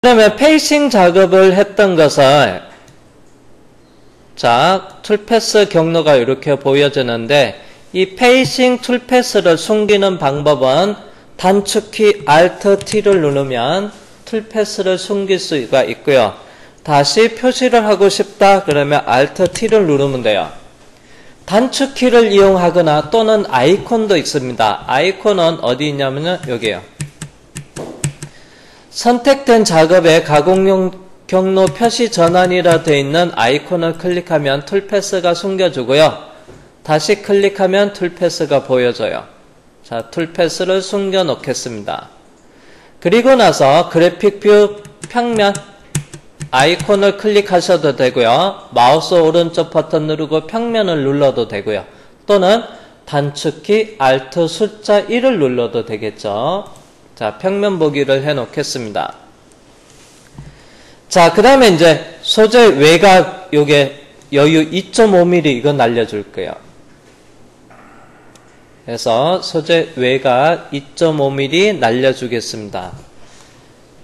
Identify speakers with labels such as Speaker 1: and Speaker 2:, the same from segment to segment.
Speaker 1: 그러면 페이싱 작업을 했던 것을, 자, 툴패스 경로가 이렇게 보여지는데, 이 페이싱 툴패스를 숨기는 방법은 단축키 Alt T를 누르면 툴패스를 숨길 수가 있고요. 다시 표시를 하고 싶다 그러면 Alt T를 누르면 돼요. 단축키를 이용하거나 또는 아이콘도 있습니다. 아이콘은 어디 있냐면요, 여기에요. 선택된 작업에 가공용 경로 표시 전환이라 되어 있는 아이콘을 클릭하면 툴패스가 숨겨주고요. 다시 클릭하면 툴패스가 보여져요. 자, 툴패스를 숨겨 놓겠습니다. 그리고 나서 그래픽 뷰 평면 아이콘을 클릭하셔도 되고요. 마우스 오른쪽 버튼 누르고 평면을 눌러도 되고요. 또는 단축키 Alt 숫자 1을 눌러도 되겠죠. 자, 평면 보기를 해 놓겠습니다. 자, 그 다음에 이제 소재 외곽 요게 여유 2.5mm 이거 날려줄 거예요. 그래서 소재 외곽 2.5mm 날려주겠습니다.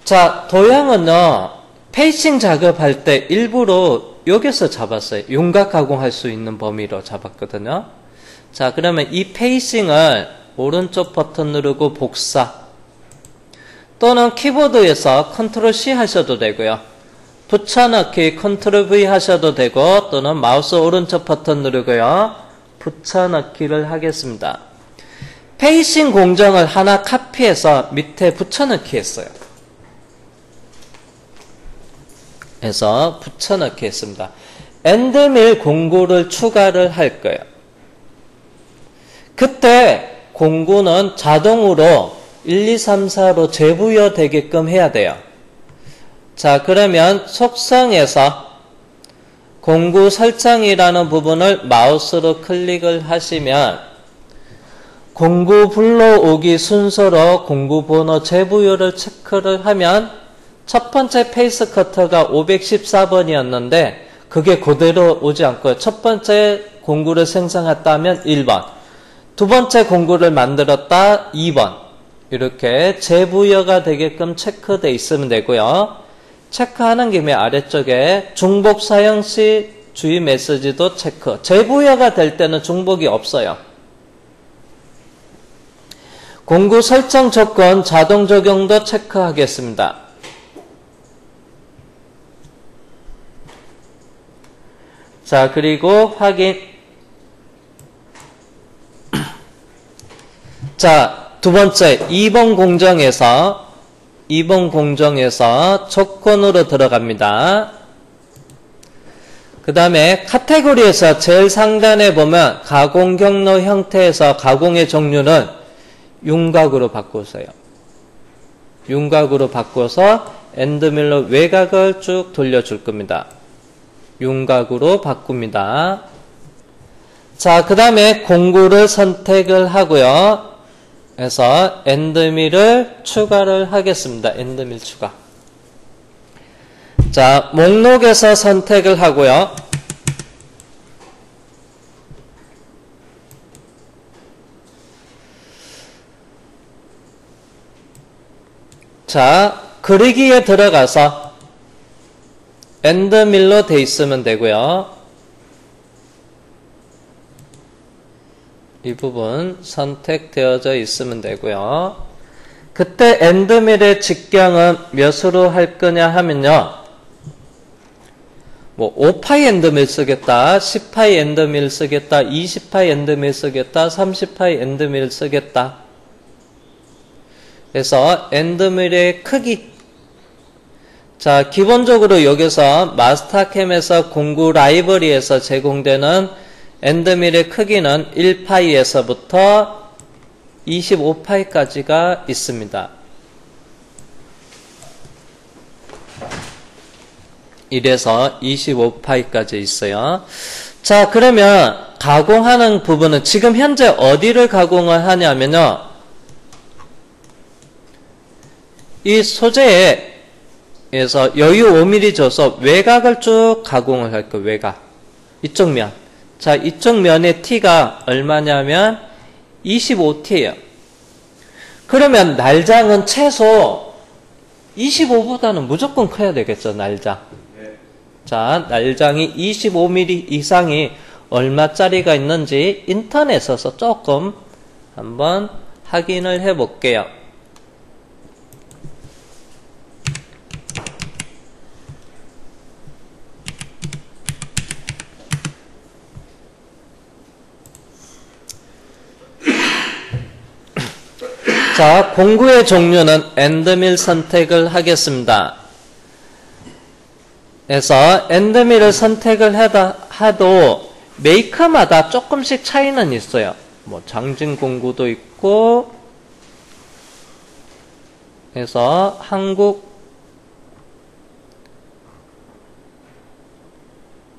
Speaker 1: 자, 도형은요, 페이싱 작업할 때 일부러 여기서 잡았어요. 윤곽 가공할 수 있는 범위로 잡았거든요. 자, 그러면 이 페이싱을 오른쪽 버튼 누르고 복사 또는 키보드에서 Ctrl C 하셔도 되고요. 붙여넣기 Ctrl V 하셔도 되고 또는 마우스 오른쪽 버튼 누르고요. 붙여넣기를 하겠습니다. 페이싱 공정을 하나 카피해서 밑에 붙여넣기 했어요. 해서 붙여넣기 했습니다. 엔드밀 공구를 추가를 할 거예요. 그때 공구는 자동으로 1, 2, 3, 4로 재부여 되게끔 해야 돼요. 자, 그러면 속성에서 공구 설정이라는 부분을 마우스로 클릭을 하시면 공구 불러오기 순서로 공구 번호 재부여를 체크를 하면 첫 번째 페이스 커터가 514번이었는데 그게 그대로 오지 않고 첫 번째 공구를 생성했다면 1번, 두 번째 공구를 만들었다 2번 이렇게 재부여가 되게끔 체크되어 있으면 되고요. 체크하는 김에 아래쪽에 중복 사용 시 주의 메시지도 체크. 재부여가 될 때는 중복이 없어요. 공구 설정 조건 자동 적용도 체크하겠습니다. 자, 그리고 확인. 자, 두 번째 2번 공정에서 조건으로 들어갑니다. 그 다음에 카테고리에서 제일 상단에 보면 가공 경로 형태에서 가공의 종류는 윤곽으로 바꾸세요. 윤곽으로 바꿔서 엔드밀러 외곽을 쭉 돌려줄 겁니다. 윤곽으로 바꿉니다. 자, 그 다음에 공구를 선택을 하고요. 그래서 엔드밀을 추가를 하겠습니다. 엔드밀 추가. 자, 목록에서 선택을 하고요. 자, 그리기에 들어가서 엔드밀로 돼 있으면 되고요. 이 부분 선택되어져 있으면 되고요. 그때 엔드밀의 직경은 몇으로 할 거냐 하면요. 뭐 5파이 엔드밀 쓰겠다, 10파이 엔드밀 쓰겠다, 20파이 엔드밀 쓰겠다, 30파이 엔드밀 쓰겠다. 그래서 엔드밀의 크기. 자, 기본적으로 여기서 마스터캠에서 공구 라이브러리에서 제공되는 엔드밀의 크기는 1파이에서부터 25파이까지가 있습니다. 이래서 25파이까지 있어요. 자, 그러면 가공하는 부분은 지금 현재 어디를 가공을 하냐면요. 이 소재에서 여유 5mm 줘서 외곽을 쭉 가공을 할 거예요. 외곽. 이쪽 면. 자, 이쪽 면의 T가 얼마냐면 25T예요. 그러면 날장은 최소 25보다는 무조건 커야 되겠죠, 날장.
Speaker 2: 네.
Speaker 1: 자, 날장이 25mm 이상이 얼마짜리가 있는지 인터넷에서 조금 한번 확인을 해 볼게요. 자, 공구의 종류는 엔드밀 선택을 하겠습니다. 그래서 엔드밀을 선택을 해도 메이커마다 조금씩 차이는 있어요. 뭐 장진 공구도 있고, 그래서 한국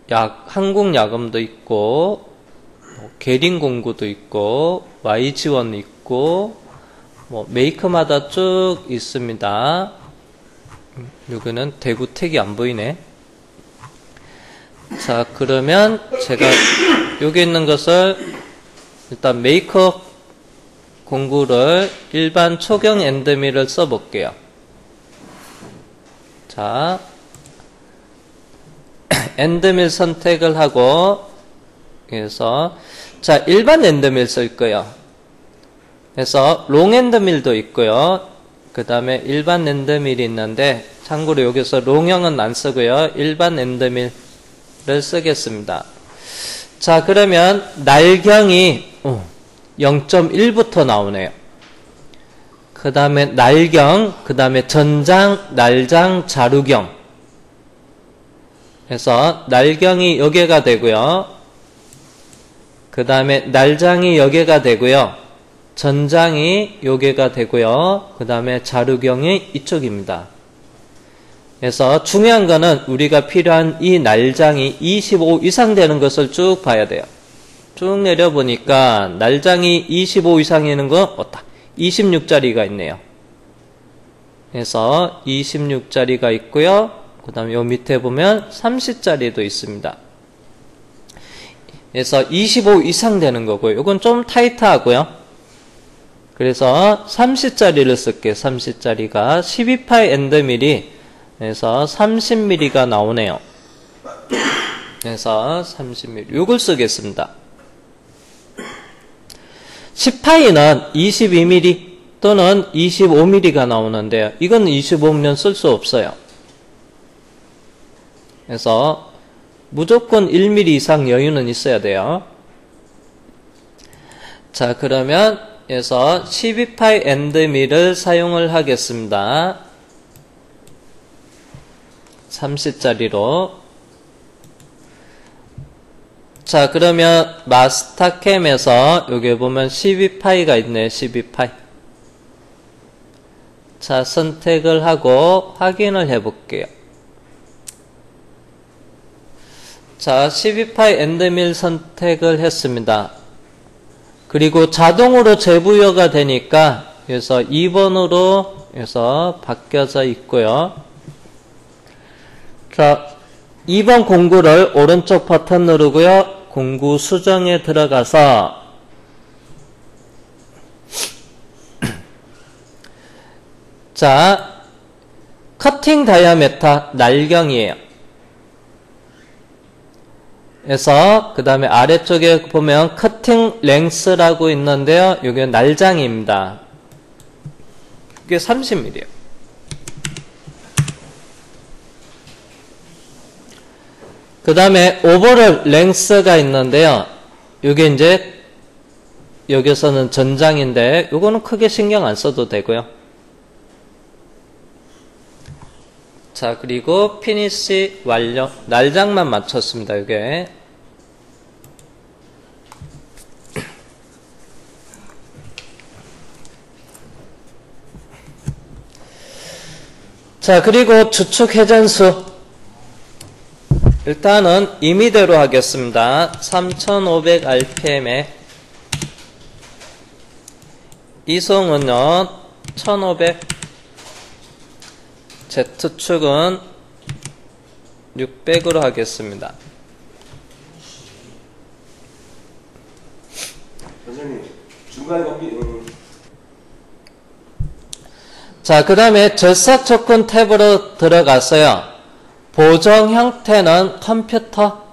Speaker 1: 야금도 있고, 계린 공구도 있고, YG1 있고, 뭐 메이커마다 쭉 있습니다. 여기는 대구택이 안 보이네. 자, 그러면 제가 여기 있는 것을 일단 메이커 공구를 일반 초경 엔드밀을 써볼게요. 자, 엔드밀 선택을 하고, 그래서 자, 일반 엔드밀 쓸 거예요. 그래서 롱 엔드밀도 있고요. 그 다음에 일반 엔드밀이 있는데, 참고로 여기서 롱형은 안 쓰고요. 일반 엔드밀을 쓰겠습니다. 자, 그러면 날경이 0.1부터 나오네요. 그 다음에 날경, 그 다음에 전장, 날장, 자루경. 그래서 날경이 여기가 되고요. 그 다음에 날장이 여기가 되고요. 전장이 여기가 되고요. 그 다음에 자루경이 이쪽입니다. 그래서 중요한 거는 우리가 필요한 이 날장이 25 이상 되는 것을 쭉 봐야 돼요. 쭉 내려보니까 날장이 25 이상 있는 거 딱 26짜리가 있네요. 그래서 26짜리가 있고요. 그 다음에 요 밑에 보면 30짜리도 있습니다. 그래서 25 이상 되는 거고요. 이건 좀 타이트하고요. 그래서 30짜리를 쓸게요. 30짜리가 12파이 엔드밀이 그래서 30mm가 나오네요. 그래서 30mm 이걸 쓰겠습니다. 10파이는 22mm 또는 25mm가 나오는데요. 이건 25mm 쓸 수 없어요. 그래서 무조건 1mm 이상 여유는 있어야 돼요. 자, 그러면 그래서 12파이 엔드밀을 사용을 하겠습니다. 30짜리로. 자, 그러면 마스터캠에서 여기 보면 12파이가 있네요. 12파이. 자, 선택을 하고 확인을 해 볼게요. 자, 12파이 엔드밀 선택을 했습니다. 그리고 자동으로 재부여가 되니까 그래서 2번으로 해서 바뀌어져 있고요. 자, 2번 공구를 오른쪽 버튼 누르고요. 공구 수정에 들어가서 자, 커팅 다이아메터 날경이에요. 그래서 그 다음에 아래쪽에 보면 커팅 랭스라고 있는데요. 이게 날장입니다. 이게 30mm예요. 그 다음에 오버롤 랭스가 있는데요. 이게 이제 여기서는 전장인데 이거는 크게 신경 안 써도 되고요. 자, 그리고 피니시 완료. 날장만 맞췄습니다. 이게. 자, 그리고 주축 회전수. 일단은 임의대로 하겠습니다. 3500rpm에 이송은요 1500, Z축은 600으로 하겠습니다.
Speaker 2: 선생님, 중간에 거기
Speaker 1: 자, 그 다음에 절삭 조건 탭으로 들어갔어요. 보정 형태는 컴퓨터.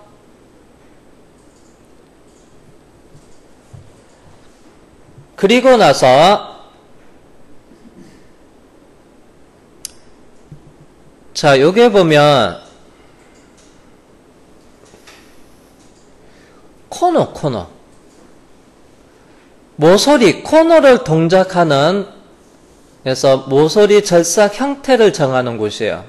Speaker 1: 그리고 나서 자, 요게 보면 코너 모서리 코너를 동작하는 그래서 모서리 절삭 형태를 정하는 곳이에요.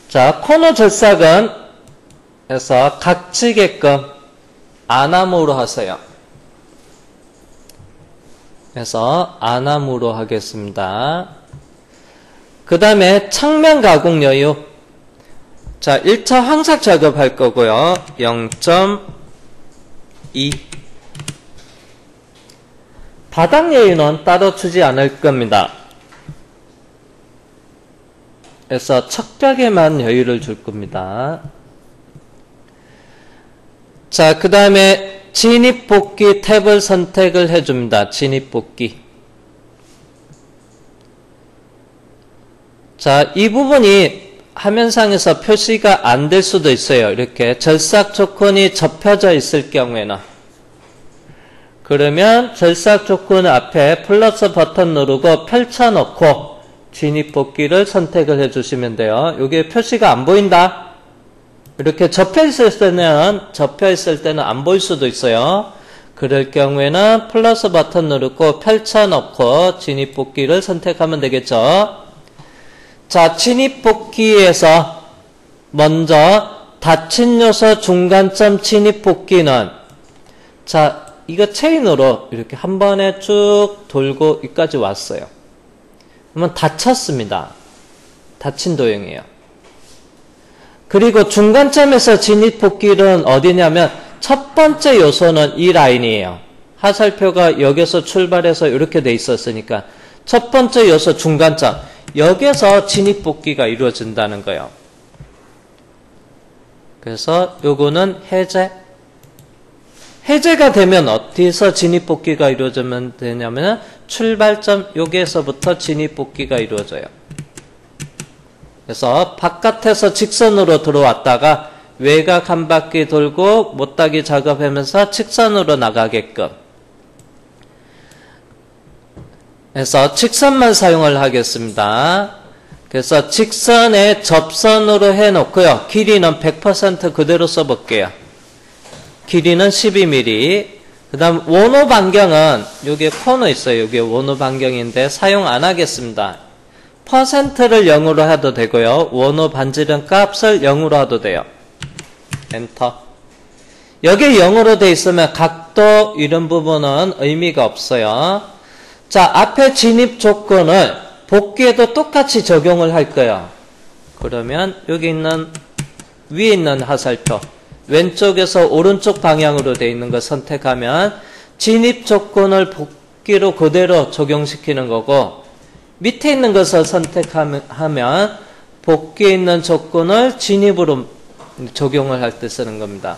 Speaker 1: 자, 코너 절삭은 그래서 각지게끔 안암으로 하세요. 그래서 안암으로 하겠습니다. 그 다음에 창면 가공 여유. 자, 1차 황삭 작업할 거고요. 0.2 바닥 여유는 따로 주지 않을 겁니다. 그래서 척벽에만 여유를 줄 겁니다. 자, 그 다음에 진입복귀 탭을 선택을 해줍니다. 진입복귀. 자, 이 부분이 화면상에서 표시가 안 될 수도 있어요. 이렇게 절삭 조건이 접혀져 있을 경우에는. 그러면 절삭 조건 앞에 플러스 버튼 누르고 펼쳐놓고 진입복귀를 선택을 해주시면 돼요. 여기에 표시가 안 보인다. 이렇게 접혀있을 때는 안 보일 수도 있어요. 그럴 경우에는 플러스 버튼 누르고 펼쳐놓고 진입복귀를 선택하면 되겠죠. 자, 진입복귀에서 먼저 닫힌 요소 중간점 진입복귀는 자, 이거 체인으로 이렇게 한 번에 쭉 돌고 여기까지 왔어요. 그러면 닫혔습니다. 닫힌 도형이에요. 그리고 중간점에서 진입복귀는 어디냐면 첫 번째 요소는 이 라인이에요. 하살표가 여기서 출발해서 이렇게 돼 있었으니까 첫 번째 요소 중간점 여기에서 진입복귀가 이루어진다는 거예요. 그래서 요거는 해제가 되면 어디서 진입복귀가 이루어지면 되냐면 출발점 여기에서부터 진입복귀가 이루어져요. 그래서 바깥에서 직선으로 들어왔다가 외곽 한 바퀴 돌고 못따기 작업하면서 직선으로 나가게끔 그래서 직선만 사용을 하겠습니다. 그래서 직선에 접선으로 해놓고요. 길이는 100% 그대로 써볼게요. 길이는 12mm. 그 다음 원호 반경은 여기에 코너 있어요. 여기에 원호 반경인데 사용 안 하겠습니다. 퍼센트를 0으로 해도 되고요. 원호 반지름 값을 0으로 해도 돼요. 엔터. 여기 0으로 돼 있으면 각도 이런 부분은 의미가 없어요. 자, 앞에 진입 조건을 복귀에도 똑같이 적용을 할 거예요. 그러면 여기 있는 위에 있는 화살표 왼쪽에서 오른쪽 방향으로 되어 있는 거 선택하면 진입 조건을 복귀로 그대로 적용시키는 거고 밑에 있는 것을 선택하면 복귀에 있는 조건을 진입으로 적용을 할 때 쓰는 겁니다.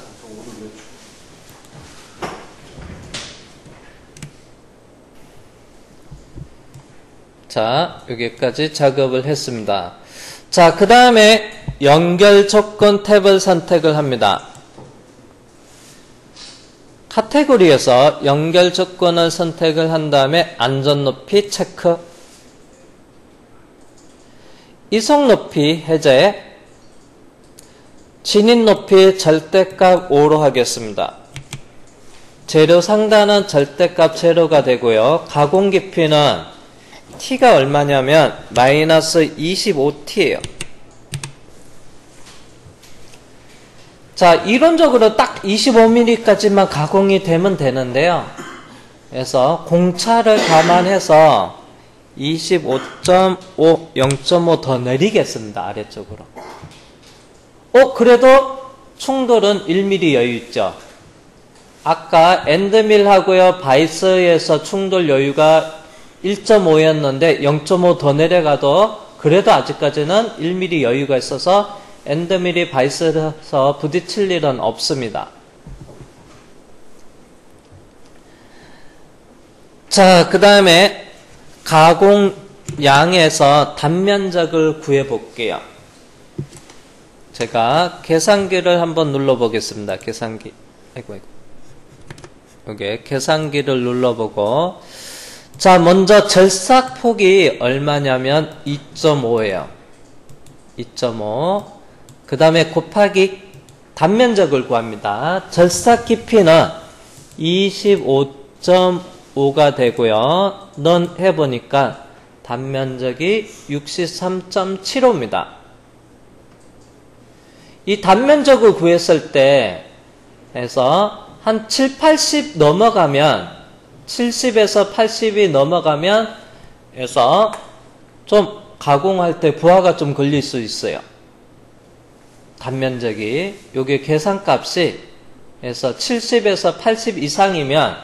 Speaker 1: 자, 여기까지 작업을 했습니다. 자, 그 다음에 연결 조건 탭을 선택을 합니다. 카테고리에서 연결 조건을 선택을 한 다음에 안전 높이 체크, 이속 높이 해제, 진입 높이 절대값 5로 하겠습니다. 재료 상단은 절대값 제로가 되고요. 가공 깊이는 T가 얼마냐면 마이너스 25T예요. 자, 이론적으로 딱 25mm까지만 가공이 되면 되는데요. 그래서 공차를 감안해서 25.5, 0.5 더 내리겠습니다. 아래쪽으로. 그래도 충돌은 1mm 여유 있죠. 아까 엔드밀하고요, 바이스에서 충돌 여유가 1.5였는데 0.5 더 내려가도 그래도 아직까지는 1mm 여유가 있어서 엔드밀이 바이스에서 부딪힐 일은 없습니다. 자, 그 다음에 가공량에서 단면적을 구해 볼게요. 제가 계산기를 한번 눌러 보겠습니다. 계산기. 아이고. 여기 계산기를 눌러보고, 자, 먼저 절삭폭이 얼마냐면 2.5예요. 2.5. 그 다음에 곱하기 단면적을 구합니다. 절삭 깊이는 25.5가 되고요. 넌 해보니까 단면적이 63.75입니다. 이 단면적을 구했을 때 해서 한 7, 80 넘어가면 70에서 80이 넘어가면 해서 좀 가공할 때 부하가 좀 걸릴 수 있어요. 단면적이 요게 계산값이 해서 70에서 80 이상이면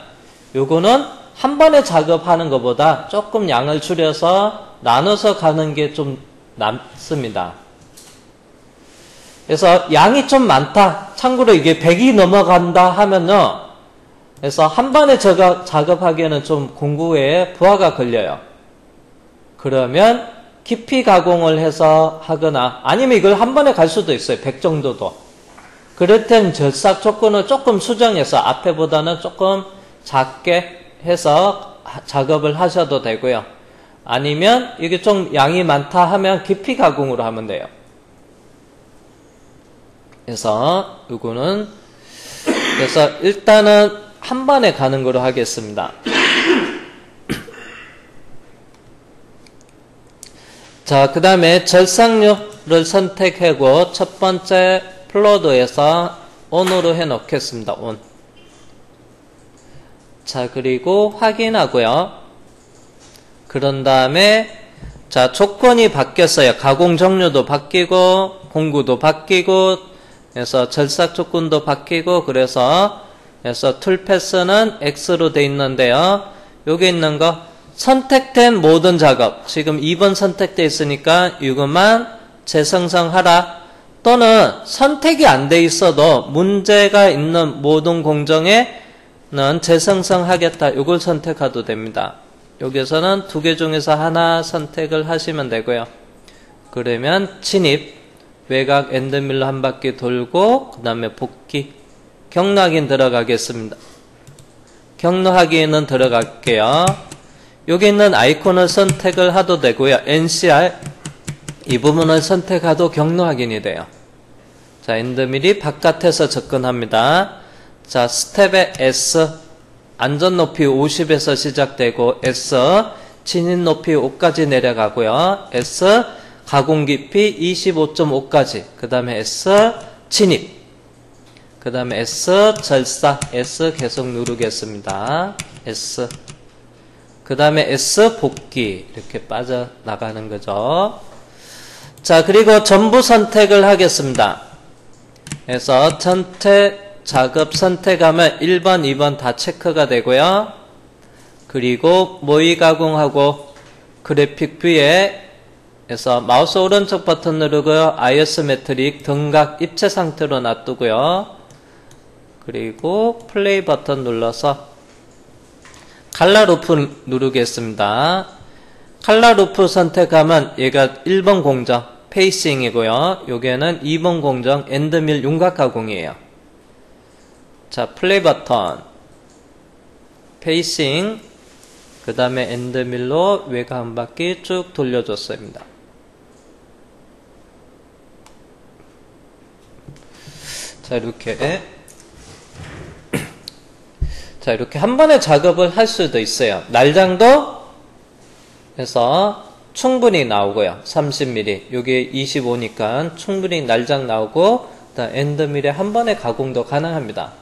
Speaker 1: 요거는 한 번에 작업하는 것보다 조금 양을 줄여서 나눠서 가는 게 좀 낫습니다. 그래서 양이 좀 많다. 참고로 이게 100이 넘어간다 하면요. 그래서 한 번에 작업하기에는 좀 공구에 부하가 걸려요. 그러면 깊이 가공을 해서 하거나 아니면 이걸 한 번에 갈 수도 있어요. 100 정도도. 그럴 땐 절삭 조건을 조금 수정해서 앞에보다는 조금 작게 해서 작업을 하셔도 되고요. 아니면 이게 좀 양이 많다 하면 깊이 가공으로 하면 돼요. 그래서 이거는 그래서 일단은 한 번에 가는 거로 하겠습니다. 자, 그 다음에 절삭률을 선택하고 첫 번째 플로드에서 ON으로 해 놓겠습니다. ON. 자, 그리고 확인하고요. 그런 다음에 자, 조건이 바뀌었어요. 가공 종류도 바뀌고 공구도 바뀌고 그래서 절삭 조건도 바뀌고 그래서 툴 패스는 X로 돼 있는데요. 여기 있는 거 선택된 모든 작업, 지금 2번 선택되어 있으니까 이것만 재생성하라. 또는 선택이 안 돼 있어도 문제가 있는 모든 공정에는 재생성하겠다. 이걸 선택해도 됩니다. 여기서는 두 개 중에서 하나 선택을 하시면 되고요. 그러면 진입, 외곽 엔드밀러 한 바퀴 돌고 그 다음에 복귀, 경로 확인 들어가겠습니다. 경로 확인은 들어갈게요. 여기 있는 아이콘을 선택을 해도 되고요. NCR 이 부분을 선택해도 경로 확인이 돼요. 자, 엔드밀이 바깥에서 접근합니다. 자, 스텝의 S 안전 높이 50에서 시작되고 S 진입 높이 5까지 내려가고요. S 가공 깊이 25.5까지 그 다음에 S 진입 그 다음에 S 절삭 S 계속 누르겠습니다. S 그 다음에 S 복귀 이렇게 빠져나가는 거죠. 자, 그리고 전부 선택을 하겠습니다. 그래서 전체 작업 선택하면 1번, 2번 다 체크가 되고요. 그리고 모의 가공하고 그래픽 뷰에 그래서 마우스 오른쪽 버튼 누르고요. 아이소메트릭 등각 입체 상태로 놔두고요. 그리고 플레이 버튼 눌러서 칼라 루프 누르겠습니다. 칼라 루프 선택하면 얘가 1번 공정 페이싱이고요. 요게는 2번 공정 엔드밀 윤곽 가공이에요. 자, 플레이 버튼 페이싱 그 다음에 엔드밀로 외곽 한 바퀴 쭉 돌려줬습니다. 자, 이렇게 한 번에 작업을 할 수도 있어요. 날장도 해서 충분히 나오고요. 30mm 여기 25니까 충분히 날장 나오고 엔드밀에 한 번에 가공도 가능합니다.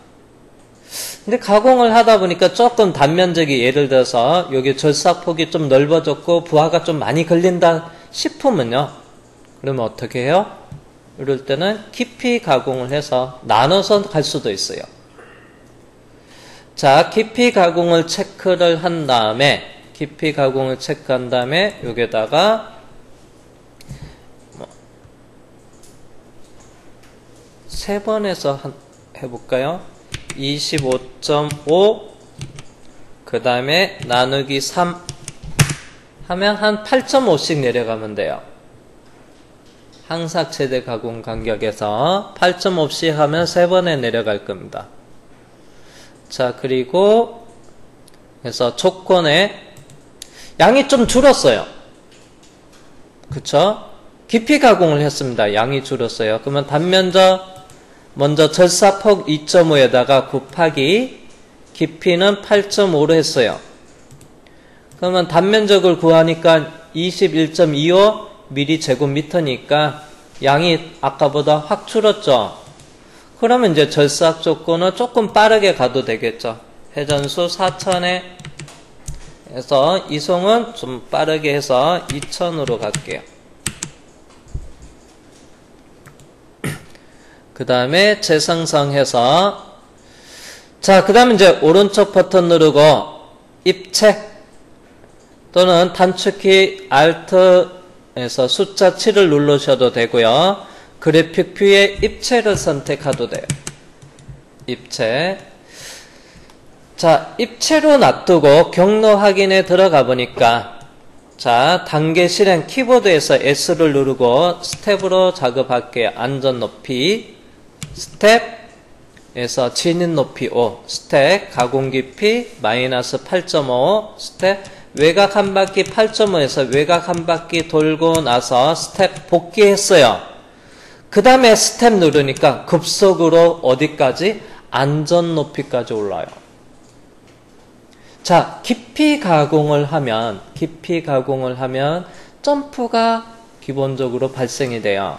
Speaker 1: 근데 가공을 하다 보니까 조금 단면적이 예를 들어서 여기 절삭폭이 좀 넓어졌고 부하가 좀 많이 걸린다 싶으면요. 그러면 어떻게 해요? 이럴 때는 깊이 가공을 해서 나눠서 갈 수도 있어요. 자, 깊이 가공을 체크를 한 다음에 깊이 가공을 체크한 다음에 여기다가 3번에서 해볼까요? 25.5 그 다음에 나누기 3 하면 한 8.5씩 내려가면 돼요. 항삭 최대 가공 간격에서 8.5씩 하면 3번에 내려갈 겁니다. 자, 그리고 그래서 조건에 양이 좀 줄었어요. 그쵸? 깊이 가공을 했습니다. 양이 줄었어요. 그러면 단면적 먼저 절사폭 2.5에다가 곱하기 깊이는 8.5로 했어요. 그러면 단면적을 구하니까 21.25mm/제곱미터니까 양이 아까보다 확 줄었죠. 그러면 이제 절삭 조건은 조금 빠르게 가도 되겠죠. 회전수 4000에 해서 이송은 좀 빠르게 해서 2000으로 갈게요. 그 다음에 재생성해서 자, 그 다음에 이제 오른쪽 버튼 누르고 입체 또는 단축키 Alt에서 숫자 7을 누르셔도 되고요. 그래픽 뷰에 입체를 선택해도 돼요. 입체. 자, 입체로 놔두고 경로 확인에 들어가 보니까 자, 단계 실행 키보드에서 S를 누르고 스텝으로 작업할게요. 안전 높이 스텝에서 진입 높이 5 스텝 가공 깊이 마이너스 8.5 스텝 외곽 한 바퀴 8.5에서 외곽 한 바퀴 돌고 나서 스텝 복귀했어요. 그 다음에 스텝 누르니까 급속으로 어디까지? 안전 높이까지 올라요. 자, 깊이 가공을 하면 점프가 기본적으로 발생이 돼요.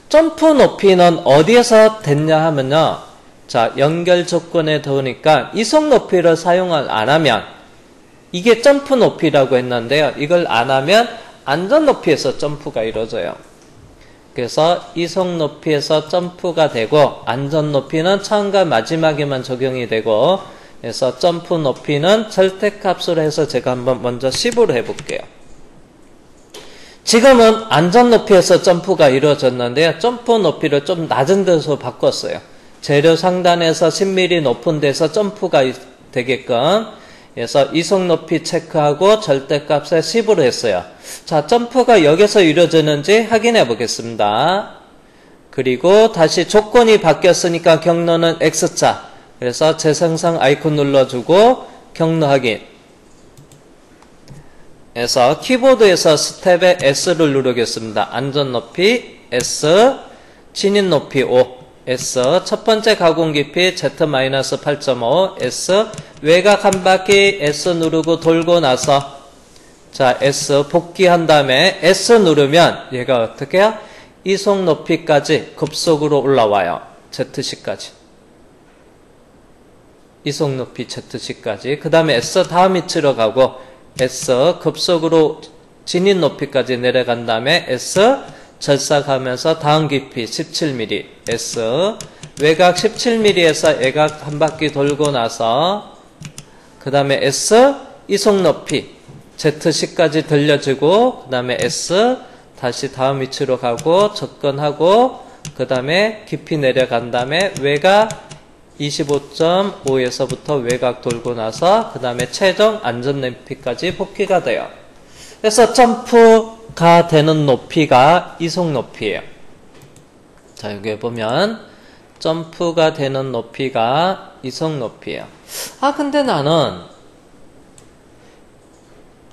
Speaker 1: 점프 높이는 어디에서 됐냐 하면요. 자, 연결 조건에 더우니까 이속 높이를 사용을 안 하면 이게 점프 높이라고 했는데요. 이걸 안 하면 안전 높이에서 점프가 이루어져요. 그래서 이속 높이에서 점프가 되고 안전 높이는 처음과 마지막에만 적용이 되고 그래서 점프 높이는 절대값으로 해서 제가 한번 먼저 10으로 해볼게요. 지금은 안전 높이에서 점프가 이루어졌는데요. 점프 높이를 좀 낮은 데서 바꿨어요. 재료 상단에서 10mm 높은 데서 점프가 되게끔 그래서 이속 높이 체크하고 절대값에 10으로 했어요. 자, 점프가 여기서 이루어지는지 확인해 보겠습니다. 그리고 다시 조건이 바뀌었으니까 경로는 X자. 그래서 재생성 아이콘 눌러주고 경로 확인. 그래서 키보드에서 스텝에 S를 누르겠습니다. 안전 높이 S, 진입 높이 5, S, 첫 번째 가공 깊이 Z-8.5, S, 외곽 한 바퀴 S 누르고 돌고 나서 자, S 복귀한 다음에 S 누르면 얘가 어떻게 해요? 이속 높이까지 급속으로 올라와요. ZC까지. 이속 높이 ZC까지. 그 다음에 S 다음 위치로 가고 S 급속으로 진입 높이까지 내려간 다음에 S 절삭하면서 다음 깊이 17mm S 외곽 17mm에서 외곽 한 바퀴 돌고 나서 그 다음에 S 이속 높이 ZC까지 들려주고 그 다음에 S 다시 다음 위치로 가고 접근하고 그 다음에 깊이 내려간 다음에 외곽 25.5에서부터 외곽 돌고 나서 그 다음에 최종 안전 높이까지 복귀가 돼요. 그래서 점프가 되는 높이가 이속 높이에요. 자, 여기 보면 점프가 되는 높이가 이속 높이에요. 아, 근데 나는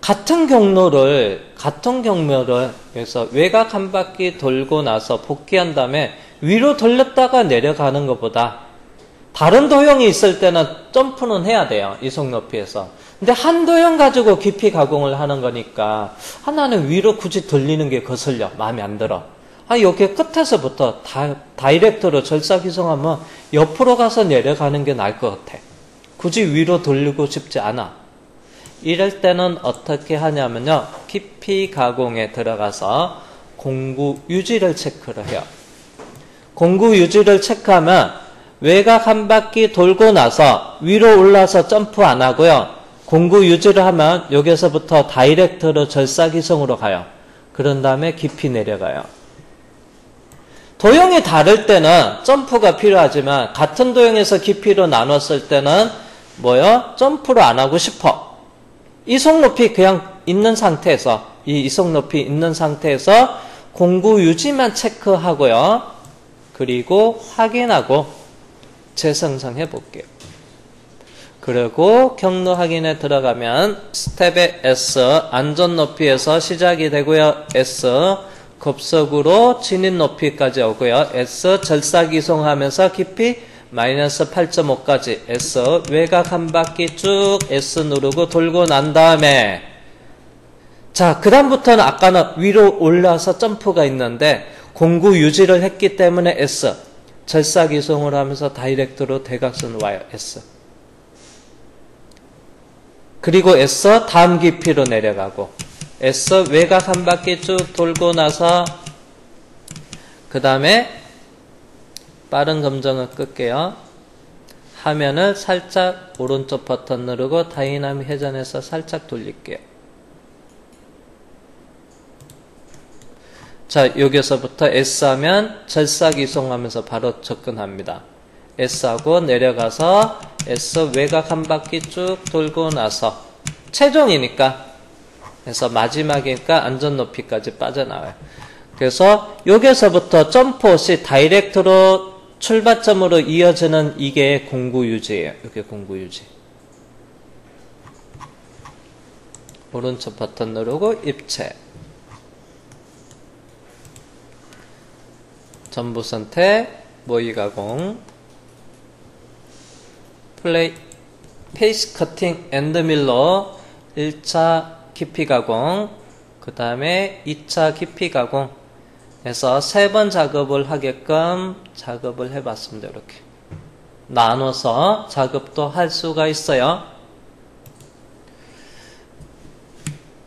Speaker 1: 같은 경로를 그래서 외곽 한 바퀴 돌고 나서 복귀한 다음에 위로 돌렸다가 내려가는 것보다 다른 도형이 있을 때는 점프는 해야 돼요. 이속 높이에서. 근데 한 도형 가지고 깊이 가공을 하는 거니까 하나는 위로 굳이 돌리는 게 거슬려. 마음에 안 들어. 여기 끝에서부터 다이렉트로 절삭 이송하면 옆으로 가서 내려가는 게 나을 것 같아. 굳이 위로 돌리고 싶지 않아. 이럴 때는 어떻게 하냐면요. 깊이 가공에 들어가서 공구 유지를 체크를 해요. 공구 유지를 체크하면 외곽 한 바퀴 돌고 나서 위로 올라서 점프 안 하고요. 공구 유지를 하면 여기서부터 다이렉트로 절삭 이송으로 가요. 그런 다음에 깊이 내려가요. 도형이 다를 때는 점프가 필요하지만 같은 도형에서 깊이로 나눴을 때는 뭐요? 점프를 안 하고 싶어. 이속 높이 그냥 있는 상태에서, 이 이속 높이 있는 상태에서 공구 유지만 체크하고요. 그리고 확인하고 재생성해 볼게요. 그리고 경로 확인에 들어가면 스텝의 S 안전 높이에서 시작이 되고요. S 급속으로 진입 높이까지 오고요. S 절삭 이송하면서 깊이 마이너스 8.5까지 S 외곽 한 바퀴 쭉 S 누르고 돌고 난 다음에 자, 그 다음부터는 아까는 위로 올라서 점프가 있는데 공구 유지를 했기 때문에 S 절삭 이송을 하면서 다이렉트로 대각선 와요. S 그리고 S 다음 깊이로 내려가고 S 외곽 한 바퀴 쭉 돌고 나서 그 다음에 빠른 검정을 끌게요. 화면을 살짝 오른쪽 버튼 누르고 다이나믹 회전해서 살짝 돌릴게요. 자, 여기서부터 S 하면 절삭 이송하면서 바로 접근합니다. S하고 내려가서 S 외곽 한 바퀴 쭉 돌고 나서 최종이니까 그래서 마지막이니까 안전 높이까지 빠져나와요. 그래서 여기서부터 점프 없이 다이렉트로 출발점으로 이어지는 이게 공구 유지예요. 이게 공구 유지. 오른쪽 버튼 누르고 입체. 전부 선택, 모의 가공, 플레이, 페이스 커팅 앤드 밀러 1차 깊이 가공, 그 다음에 2차 깊이 가공 해서 3번 작업을 하게끔 작업을 해봤습니다. 이렇게 나눠서 작업도 할 수가 있어요.